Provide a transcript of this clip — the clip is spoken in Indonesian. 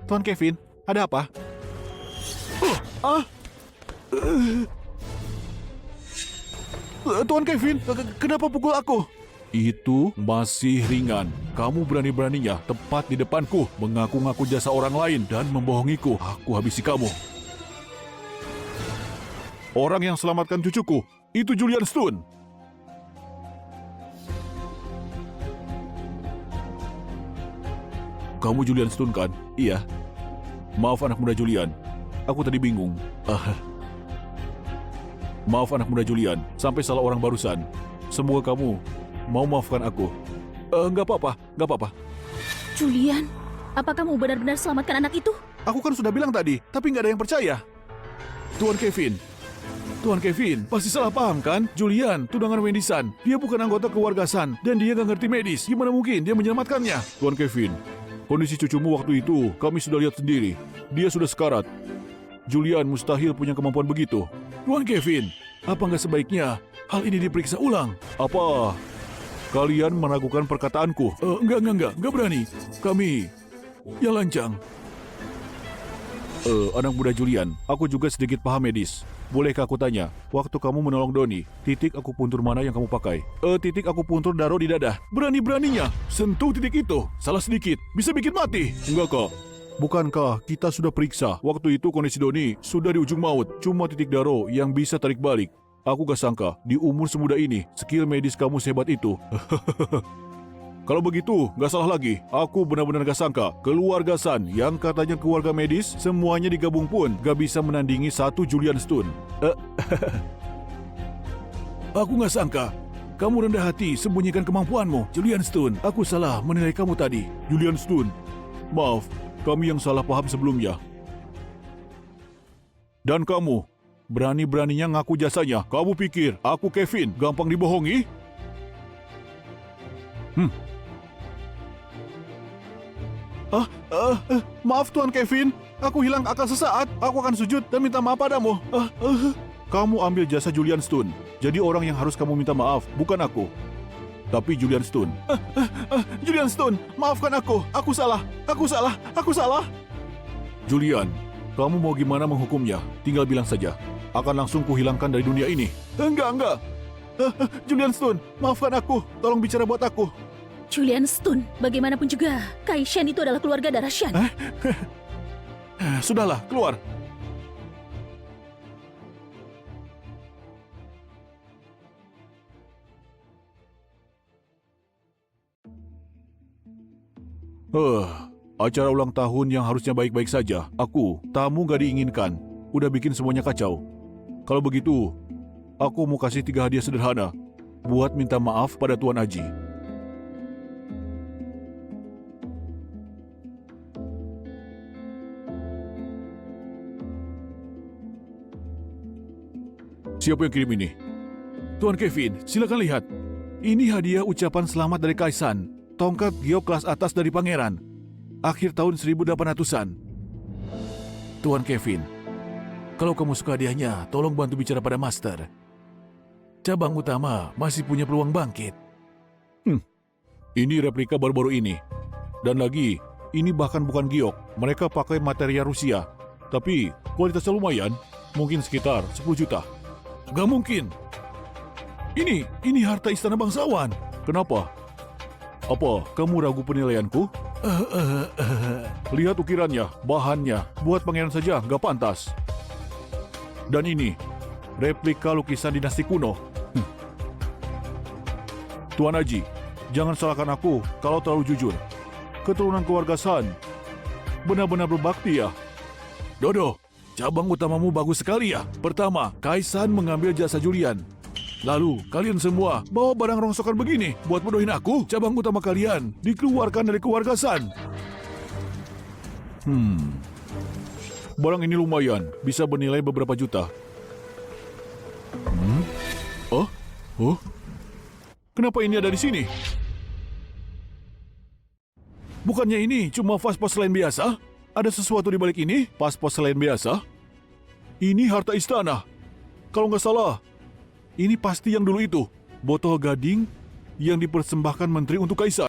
Tuan Kevin, ada apa? Tuan Kevin, kenapa pukul aku? Itu masih ringan. Kamu berani-beraninya tepat di depanku mengaku-ngaku jasa orang lain dan membohongiku. Aku habisi kamu. Orang yang selamatkan cucuku, itu Julian Stone. Kamu Julian Stone kan? Iya. Maaf anak muda Julian. Aku tadi bingung. Maaf anak muda Julian, sampai salah orang barusan. Semoga kamu mau maafkan aku. Nggak apa-apa. Julian, apa kamu benar-benar selamatkan anak itu? Aku kan sudah bilang tadi, tapi nggak ada yang percaya. Tuan Kevin, pasti salah paham kan? Julian, tunangan Wendy Sun. Dia bukan anggota keluarga Sun, dan dia nggak ngerti medis. Gimana mungkin dia menyelamatkannya? Tuan Kevin, kondisi cucumu waktu itu kami sudah lihat sendiri. Dia sudah sekarat. Julian mustahil punya kemampuan begitu. Tuan Kevin, apa nggak sebaiknya hal ini diperiksa ulang? Apa kalian meragukan perkataanku? Enggak berani. Kami yang lancang. Anak muda Julian, aku juga sedikit paham medis. Bolehkah aku tanya, waktu kamu menolong Doni, titik akupuntur mana yang kamu pakai? Titik akupuntur Daro di dada. Berani-beraninya sentuh titik itu. Salah sedikit, bisa bikin mati. Enggak, Kak. Bukankah kita sudah periksa? Waktu itu kondisi Doni sudah di ujung maut. Cuma titik Daro yang bisa tarik balik. Aku gak sangka, di umur semuda ini, skill medis kamu sehebat itu. Kalau begitu, gak salah lagi. Aku benar-benar gak sangka, keluarga Sun yang katanya keluarga medis, semuanya digabung pun gak bisa menandingi satu Julian Stone. Aku gak sangka. Kamu rendah hati sembunyikan kemampuanmu, Julian Stone. Aku salah menilai kamu tadi. Julian Stone, maaf, kami yang salah paham sebelumnya. Dan kamu, berani-beraninya ngaku jasanya. Kamu pikir aku Kevin gampang dibohongi? Maaf Tuan Kevin, aku hilang akal sesaat. Aku akan sujud dan minta maaf padamu. Kamu ambil jasa Julian Stone. Jadi orang yang harus kamu minta maaf, bukan aku. Tapi Julian Stone. Julian Stone, maafkan aku. Aku salah. Julian, kamu mau gimana menghukumnya? Tinggal bilang saja. Akan langsung kuhilangkan dari dunia ini. Enggak. Julian Stone, maafkan aku. Tolong bicara buat aku. Julian Stone, bagaimanapun juga, Kai Shen itu adalah keluarga darah Shan. Sudahlah, keluar. Acara ulang tahun yang harusnya baik-baik saja. Aku, tamu gak diinginkan. Udah bikin semuanya kacau. Kalau begitu, aku mau kasih 3 hadiah sederhana buat minta maaf pada Tuan Aji. Siapa yang kirim ini? Tuan Kevin, silakan lihat. Ini hadiah ucapan selamat dari Kaisan. Tongkat giok kelas atas dari pangeran. Akhir tahun 1800-an. Tuan Kevin, kalau kamu suka hadiahnya, tolong bantu bicara pada master. Cabang utama masih punya peluang bangkit. Ini replika baru-baru ini. Dan lagi, ini bahkan bukan giok. Mereka pakai materia Rusia. Tapi kualitasnya lumayan. Mungkin sekitar 10 juta. Gak mungkin. Ini harta istana bangsawan. Kenapa? Apa kamu ragu penilaianku? Lihat ukirannya, bahannya. Buat pangeran saja gak pantas. Dan ini, replika lukisan dinasti kuno. Tuan Aji, jangan salahkan aku kalau terlalu jujur. Keturunan keluarga Sun benar-benar berbakti ya. Dodo, cabang utamamu bagus sekali ya. Pertama, Kaisan mengambil jasa Julian. Lalu, kalian semua bawa barang rongsokan begini buat bodohin aku. Cabang utama kalian dikeluarkan dari keluarga Sun. Barang ini lumayan, bisa bernilai beberapa juta. Kenapa ini ada di sini? Bukannya ini cuma vas porselen biasa? Ada sesuatu di balik ini? Vas porselen biasa? Ini harta istana. Kalau nggak salah, ini pasti yang dulu itu. Botol gading yang dipersembahkan menteri untuk kaisar.